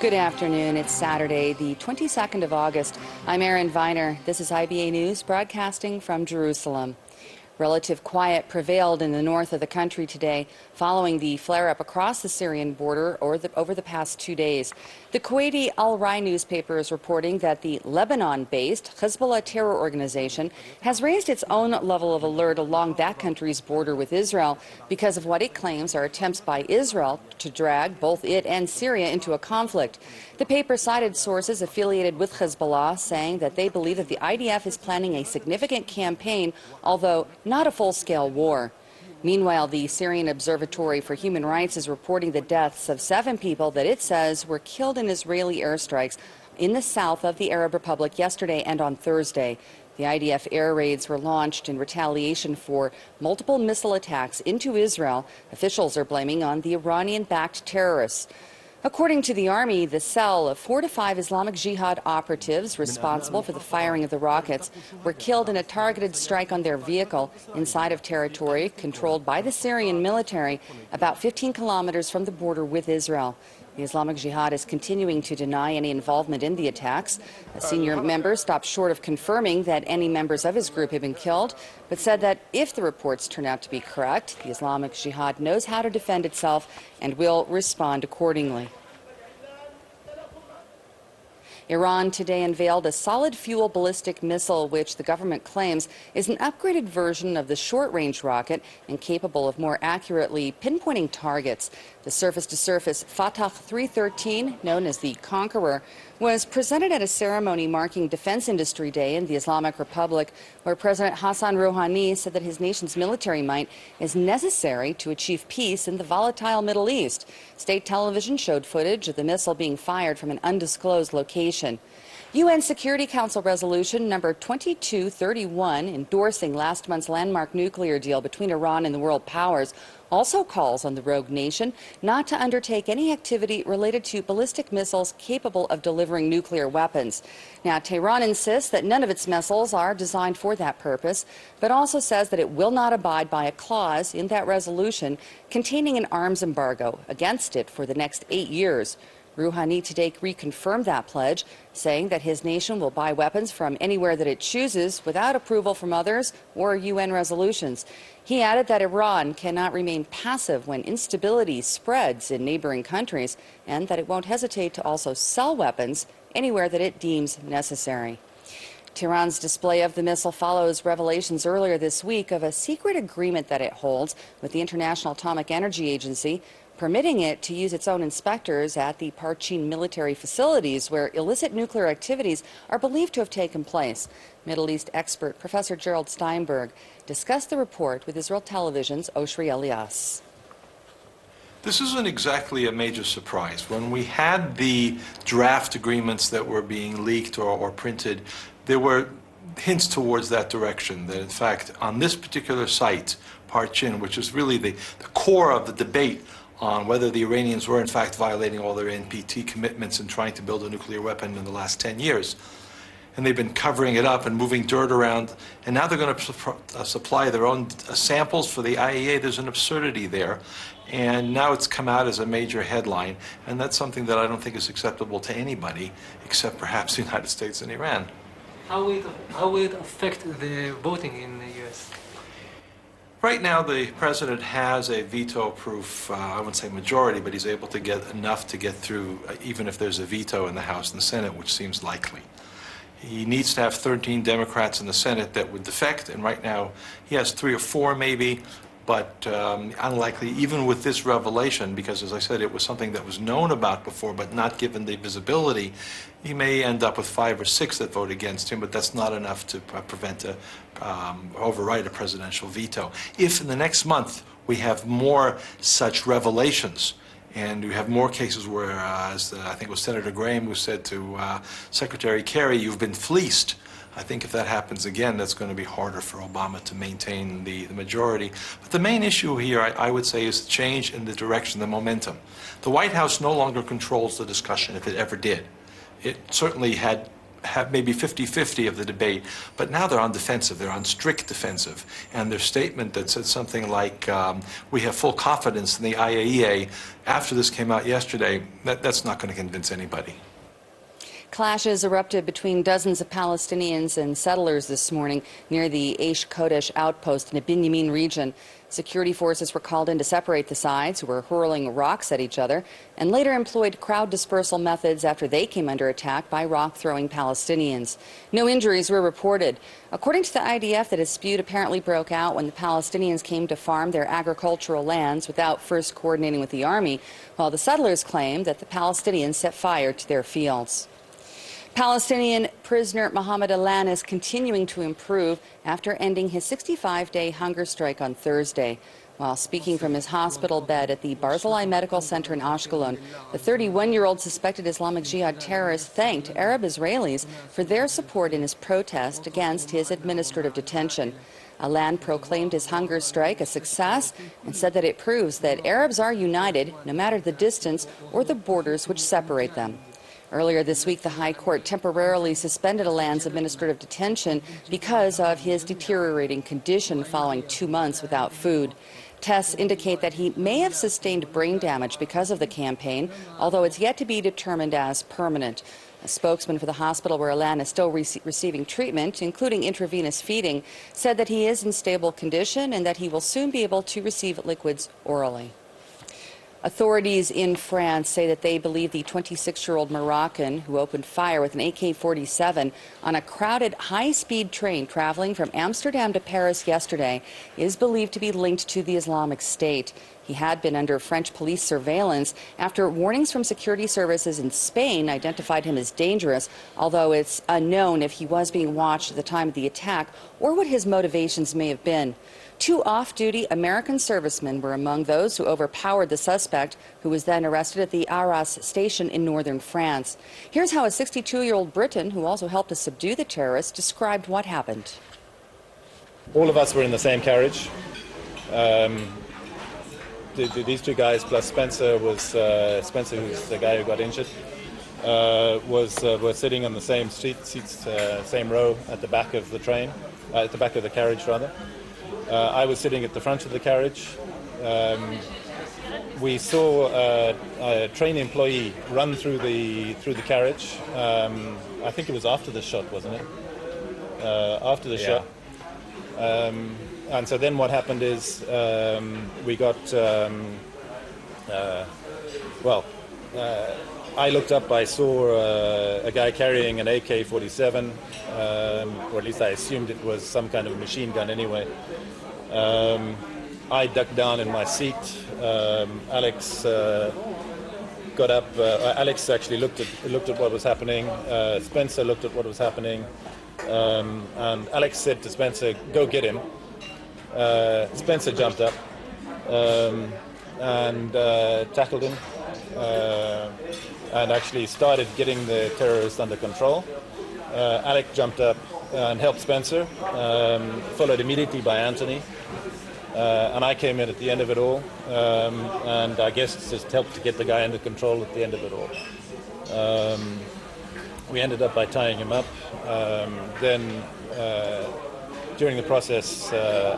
Good afternoon. It's Saturday, the 22nd of August. I'm Erin Viner. This is IBA News, broadcasting from Jerusalem. Relative quiet prevailed in the north of the country today following the flare-up across the Syrian border over the past 2 days. The Kuwaiti Al Rai newspaper is reporting that the Lebanon-based Hezbollah terror organization has raised its own level of alert along that country's border with Israel because of what it claims are attempts by Israel to drag both it and Syria into a conflict. The paper cited sources affiliated with Hezbollah saying that they believe that the IDF is planning a significant campaign, although not a full-scale war. Meanwhile, the Syrian Observatory for Human Rights is reporting the deaths of 7 people that it says were killed in Israeli airstrikes in the south of the Arab Republic yesterday and on Thursday. The IDF air raids were launched in retaliation for multiple missile attacks into Israel. Officials are blaming on the Iranian-backed terrorists. According to the Army, the cell of 4 to 5 Islamic Jihad operatives responsible for the firing of the rockets were killed in a targeted strike on their vehicle inside of territory controlled by the Syrian military about 15 kilometers from the border with Israel. The Islamic Jihad is continuing to deny any involvement in the attacks. A senior member stopped short of confirming that any members of his group had been killed, but said that if the reports turn out to be correct, the Islamic Jihad knows how to defend itself and will respond accordingly. Iran today unveiled a solid-fuel ballistic missile, which the government claims is an upgraded version of the short-range rocket and capable of more accurately pinpointing targets. The surface-to-surface Fatah 313, known as the Conqueror, was presented at a ceremony marking Defense Industry Day in the Islamic Republic, where President Hassan Rouhani said that his nation's military might is necessary to achieve peace in the volatile Middle East. State television showed footage of the missile being fired from an undisclosed location. UN Security Council resolution number 2231, endorsing last month's landmark nuclear deal between Iran and the world powers, also calls on the rogue nation not to undertake any activity related to ballistic missiles capable of delivering nuclear weapons. Now, Tehran insists that none of its missiles are designed for that purpose, but also says that it will not abide by a clause in that resolution containing an arms embargo against it for the next 8 years. Rouhani today reconfirmed that pledge, saying that his nation will buy weapons from anywhere that it chooses without approval from others or UN resolutions. He added that Iran cannot remain passive when instability spreads in neighboring countries and that it won't hesitate to also sell weapons anywhere that it deems necessary. Tehran's display of the missile follows revelations earlier this week of a secret agreement that it holds with the International Atomic Energy Agency, permitting it to use its own inspectors at the Parchin military facilities where illicit nuclear activities are believed to have taken place. Middle East expert Professor Gerald Steinberg discussed the report with Israel Television's Oshri Elias. This isn't exactly a major surprise. When we had the draft agreements that were being leaked or printed, there were hints towards that direction, that in fact on this particular site, Parchin, which is really the core of the debate on whether the Iranians were in fact violating all their NPT commitments and trying to build a nuclear weapon in the last 10 years. And they've been covering it up and moving dirt around, and now they're going to supply their own samples for the IAEA. There's an absurdity there, and now it's come out as a major headline, and that's something that I don't think is acceptable to anybody except perhaps the United States and Iran. How will it affect the voting in the U.S.? Right now, the president has a veto-proof, I wouldn't say majority, but he's able to get enough to get through, even if there's a veto in the House and the Senate, which seems likely. He needs to have 13 Democrats in the Senate that would defect, and right now he has 3 or 4 maybe, but unlikely, even with this revelation, because as I said, it was something that was known about before, but not given the visibility. He may end up with 5 or 6 that vote against him, but that's not enough to override a presidential veto. If in the next month we have more such revelations, and we have more cases where, as I think it was Senator Graham who said to Secretary Kerry, you've been fleeced, I think if that happens again, that's going to be harder for Obama to maintain the majority. But the main issue here, I would say, is the change in the direction, the momentum. The White House no longer controls the discussion, if it ever did. It certainly had have maybe 50-50 of the debate, but now they're on defensive. They're on strict defensive. And their statement that said something like, we have full confidence in the IAEA, after this came out yesterday, that's not going to convince anybody. Clashes erupted between dozens of Palestinians and settlers this morning near the Aish Kodesh outpost in the Binyamin region. Security forces were called in to separate the sides, who were hurling rocks at each other, and later employed crowd dispersal methods after they came under attack by rock-throwing Palestinians. No injuries were reported. According to the IDF, the dispute apparently broke out when the Palestinians came to farm their agricultural lands without first coordinating with the army, while the settlers claimed that the Palestinians set fire to their fields. Palestinian prisoner Mohammed Alan is continuing to improve after ending his 65-day hunger strike on Thursday. While speaking from his hospital bed at the Barzilai Medical Center in Ashkelon, the 31-year-old suspected Islamic Jihad terrorist thanked Arab Israelis for their support in his protest against his administrative detention. Alan proclaimed his hunger strike a success and said that it proves that Arabs are united, no matter the distance or the borders which separate them. Earlier this week, the High Court temporarily suspended Alan's administrative detention because of his deteriorating condition following 2 months without food. Tests indicate that he may have sustained brain damage because of the campaign, although it's yet to be determined as permanent. A spokesman for the hospital where Alan is still receiving treatment, including intravenous feeding, said that he is in stable condition and that he will soon be able to receive liquids orally. Authorities in France say that they believe the 26-year-old Moroccan who opened fire with an AK-47 on a crowded high-speed train traveling from Amsterdam to Paris yesterday is believed to be linked to the Islamic State. He had been under French police surveillance after warnings from security services in Spain identified him as dangerous, although it's unknown if he was being watched at the time of the attack or what his motivations may have been. 2 off-duty American servicemen were among those who overpowered the suspect, who was then arrested at the Arras station in northern France. Here's how a 62-year-old Briton, who also helped to subdue the terrorists, described what happened. All of us were in the same carriage. These 2 guys plus Spencer Spencer, who's the guy who got injured, were sitting on the same seats, same row at the back of the train, at the back of the carriage rather. I was sitting at the front of the carriage. We saw a train employee run through the carriage. I think it was after the shot, wasn't it? After the shot. And so then what happened is we got, I looked up, I saw a guy carrying an AK-47, or at least I assumed it was some kind of machine gun anyway. I ducked down in my seat. Alex got up. Alex actually looked at what was happening. Spencer looked at what was happening. And Alex said to Spencer, "Go get him." Spencer jumped up and tackled him and actually started getting the terrorist under control. Alex jumped up and helped Spencer, followed immediately by Anthony. And I came in at the end of it all, and I guess just helped to get the guy under control at the end of it all. We ended up by tying him up. Then during the process, the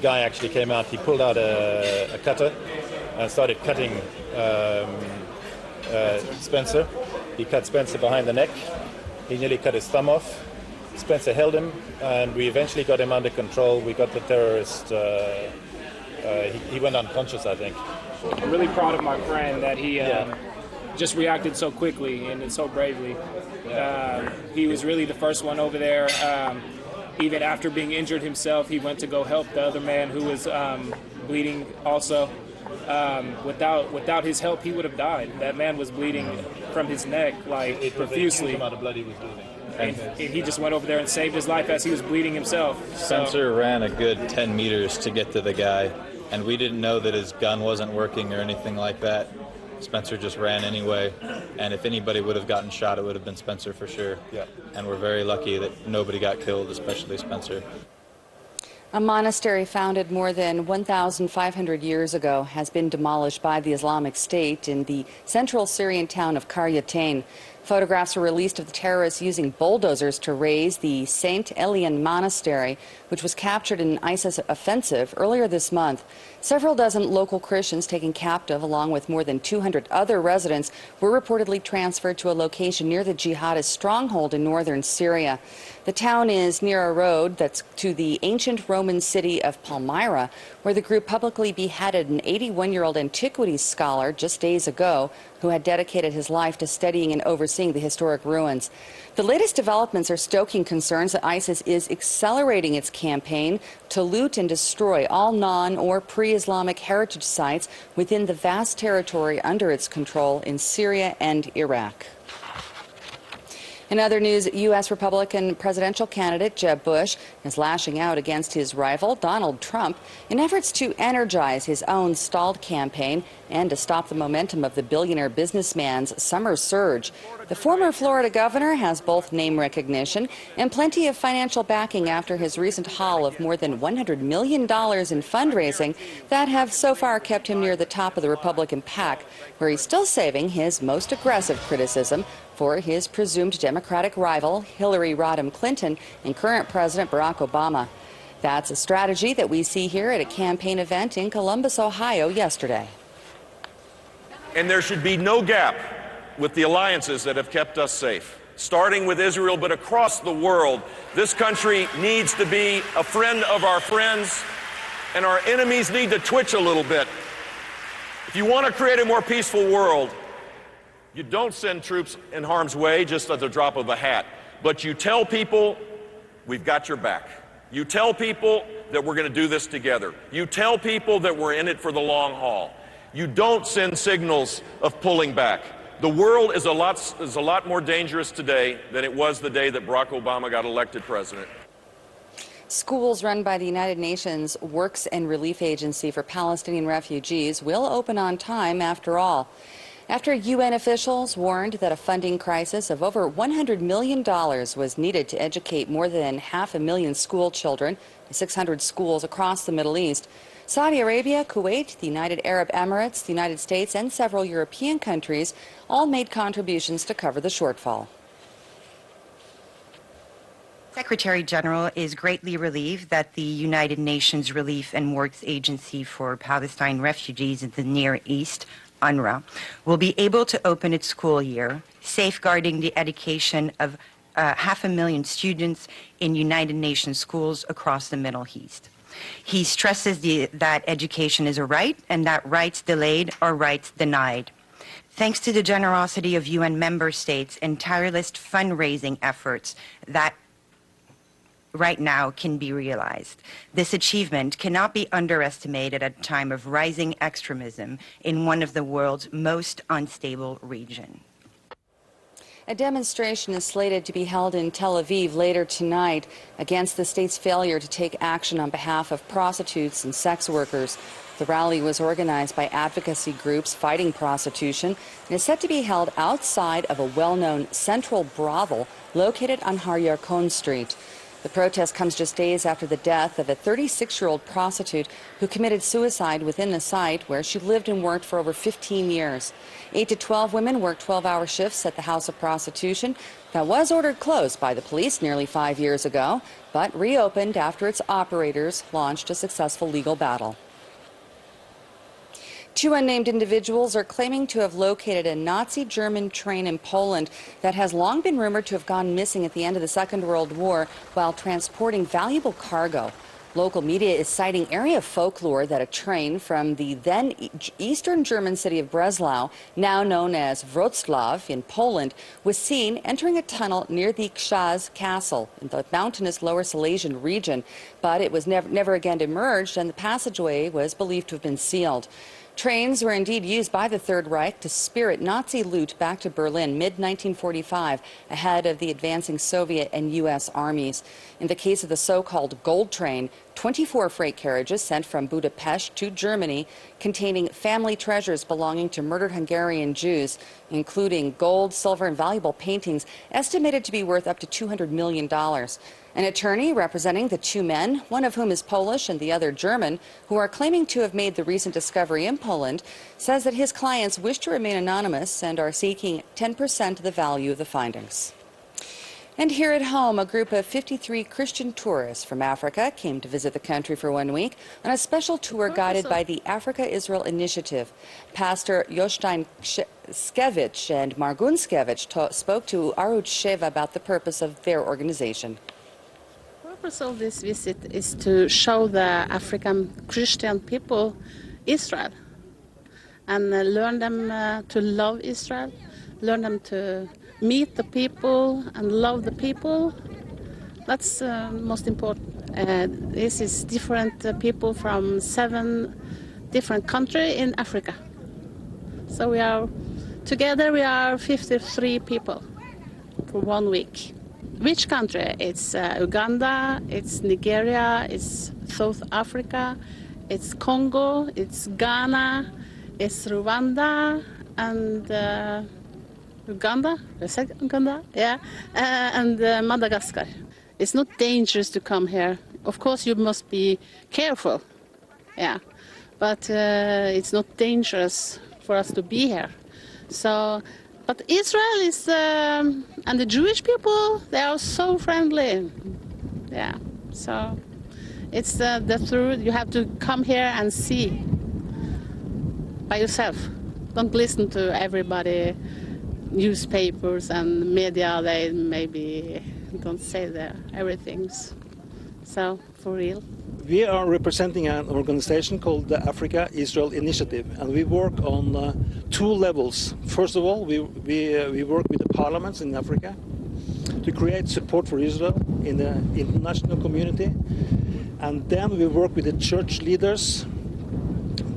guy actually came out. He pulled out a cutter and started cutting Spencer. He cut Spencer behind the neck. He nearly cut his thumb off. Spencer held him, and we eventually got him under control. We got the terrorist. He went unconscious, I think. I'm really proud of my friend that he just reacted so quickly and so bravely. He was really the first one over there. Even after being injured himself, he went to go help the other man who was bleeding also. Without his help, he would have died. That man was bleeding from his neck profusely. Amount of blood he was bleeding. And he just went over there and saved his life as he was bleeding himself. Spencer ran a good 10 meters to get to the guy, and we didn't know that his gun wasn't working or anything like that. Spencer just ran anyway, and if anybody would have gotten shot, it would have been Spencer for sure. Yeah. And we're very lucky that nobody got killed, especially Spencer. A monastery founded more than 1,500 years ago has been demolished by the Islamic State in the central Syrian town of Qaryatain. Photographs were released of the terrorists using bulldozers to raze the St. Elian Monastery, which was captured in an ISIS offensive earlier this month. Several dozen local Christians taken captive, along with more than 200 other residents, were reportedly transferred to a location near the jihadist stronghold in northern Syria. The town is near a road that's to the ancient Roman city of Palmyra, where the group publicly beheaded an 81-year-old antiquities scholar just days ago who had dedicated his life to studying and overseeing the historic ruins. The latest developments are stoking concerns that ISIS is accelerating its campaign to loot and destroy all non- or pre-Islamic heritage sites within the vast territory under its control in Syria and Iraq. In other news, U.S. Republican presidential candidate Jeb Bush is lashing out against his rival, Donald Trump, in efforts to energize his own stalled campaign and to stop the momentum of the billionaire businessman's summer surge. The former Florida governor has both name recognition and plenty of financial backing after his recent haul of more than $100 million in fundraising that have so far kept him near the top of the Republican pack, where he's still saving his most aggressive criticism for his presumed Democratic rival, Hillary Rodham Clinton, and current President Barack Obama. That's a strategy that we see here at a campaign event in Columbus, Ohio yesterday. And there should be no gap with the alliances that have kept us safe, starting with Israel, but across the world. This country needs to be a friend of our friends, and our enemies need to twitch a little bit. If you want to create a more peaceful world, you don't send troops in harm's way just at the drop of a hat, but you tell people, we've got your back. You tell people that we're going to do this together. You tell people that we're in it for the long haul. You don't send signals of pulling back. The world is a lot more dangerous today than it was the day that Barack Obama got elected president. Schools run by the United Nations Works and Relief Agency for Palestinian Refugees will open on time after all. After UN officials warned that a funding crisis of over $100 million was needed to educate more than 500,000 school children in 600 schools across the Middle East, Saudi Arabia, Kuwait, the United Arab Emirates, the United States, and several European countries all made contributions to cover the shortfall. Secretary General is greatly relieved that the United Nations Relief and Works Agency for Palestine Refugees in the Near East, UNRWA, will be able to open its school year, safeguarding the education of 500,000 students in United Nations schools across the Middle East. He stresses that education is a right and that rights delayed are rights denied. Thanks to the generosity of UN member states and tireless fundraising efforts that right now can be realized. This achievement cannot be underestimated at a time of rising extremism in one of the world's most unstable regions. A demonstration is slated to be held in Tel Aviv later tonight against the state's failure to take action on behalf of prostitutes and sex workers. The rally was organized by advocacy groups fighting prostitution and is set to be held outside of a well-known central brothel located on Har Yarkon Street. The protest comes just days after the death of a 36-year-old prostitute who committed suicide within the site where she lived and worked for over 15 years. 8 to 12 women worked 12-hour shifts at the House of Prostitution that was ordered closed by the police nearly 5 years ago, but reopened after its operators launched a successful legal battle. 2 unnamed individuals are claiming to have located a Nazi German train in Poland that has long been rumored to have gone missing at the end of the Second World War while transporting valuable cargo. Local media is citing area folklore that a train from the then eastern German city of Breslau, now known as Wrocław in Poland, was seen entering a tunnel near the Krzaz Castle in the mountainous Lower Silesian region, but it was never again emerged, and the passageway was believed to have been sealed. Trains were indeed used by the Third Reich to spirit Nazi loot back to Berlin mid-1945, ahead of the advancing Soviet and U.S. armies. In the case of the so-called Gold Train, 24 freight carriages sent from Budapest to Germany containing family treasures belonging to murdered Hungarian Jews, including gold, silver, and valuable paintings estimated to be worth up to $200 million. An attorney representing the two men, one of whom is Polish and the other German, who are claiming to have made the recent discovery in Poland, says that his clients wish to remain anonymous and are seeking 10% of the value of the findings. And here at home, a group of 53 Christian tourists from Africa came to visit the country for 1 week on a special tour guided by the Africa-Israel Initiative. Pastor Jostein Skevich and Margun Skevich spoke to Arut Sheva about the purpose of their organization. The purpose of this visit is to show the African Christian people Israel and learn them to love Israel, learn them to meet the people and love the people. That's most important. This is different people from 7 different countries in Africa. So we are together, we are 53 people for 1 week. Which country? It's Uganda, it's Nigeria, it's South Africa, it's Congo, it's Ghana, it's Rwanda, and Uganda, yeah, and Madagascar. It's not dangerous to come here. Of course, you must be careful, yeah, but it's not dangerous for us to be here. So, but Israel is, and the Jewish people, they are so friendly, yeah. So, it's the truth. You have to come here and see by yourself. Don't listen to everybody. Newspapers and media, they maybe don't say everything. So, for real. We are representing an organization called the Africa-Israel Initiative, and we work on 2 levels. First of all, we work with the parliaments in Africa to create support for Israel in the international community, and then we work with the church leaders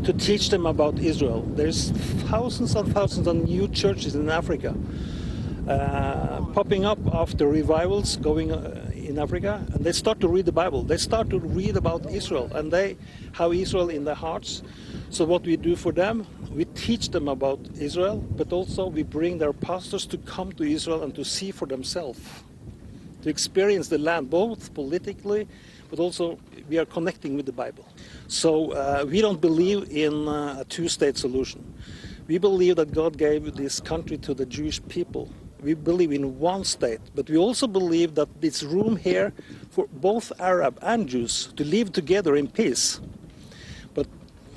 to teach them about Israel. There's thousands and thousands of new churches in Africa popping up after revivals going in Africa, and they start to read the Bible. They start to read about Israel, and they have Israel in their hearts. So what we do for them, we teach them about Israel, but also we bring their pastors to come to Israel and to see for themselves, to experience the land, both politically, but also we are connecting with the Bible. So we don't believe in a 2-state solution. We believe that God gave this country to the Jewish people. We believe in 1 state, but we also believe that there's room here for both Arab and Jews to live together in peace. But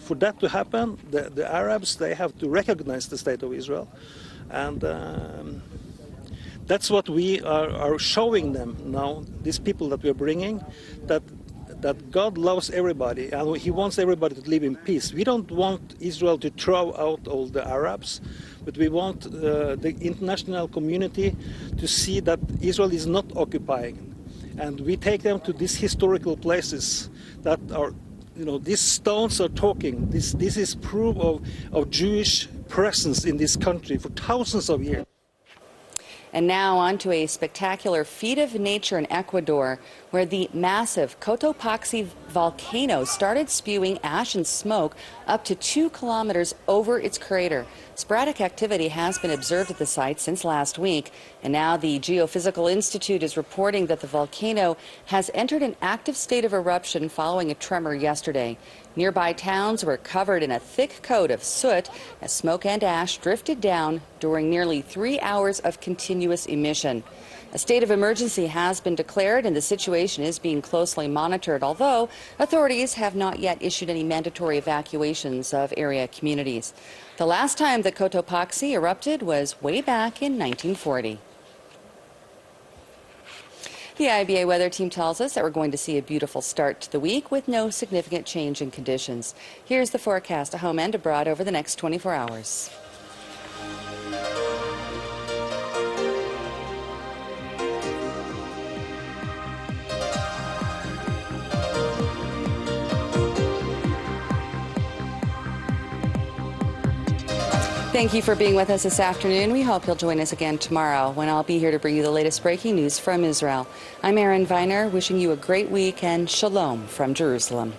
for that to happen, the Arabs, they have to recognize the state of Israel. And that's what we are showing them now, these people that we're bringing, that God loves everybody and He wants everybody to live in peace. We don't want Israel to throw out all the Arabs, but we want the international community to see that Israel is not occupying. And we take them to these historical places that are, these stones are talking. This is proof of Jewish presence in this country for thousands of years. And now on to a spectacular feat of nature in Ecuador, where the massive Cotopaxi volcano started spewing ash and smoke up to 2 kilometers over its crater. Sporadic activity has been observed at the site since last week, and now the Geophysical Institute is reporting that the volcano has entered an active state of eruption following a tremor yesterday. Nearby towns were covered in a thick coat of soot as smoke and ash drifted down during nearly 3 hours of continuous emission. A state of emergency has been declared and the situation is being closely monitored, although authorities have not yet issued any mandatory evacuations of area communities. The last time that Cotopaxi erupted was way back in 1940. The IBA weather team tells us that we're going to see a beautiful start to the week with no significant change in conditions. Here's the forecast at home and abroad over the next 24 hours. Thank you for being with us this afternoon. We hope you'll join us again tomorrow when I'll be here to bring you the latest breaking news from Israel. I'm Erin Viner, wishing you a great week and shalom from Jerusalem.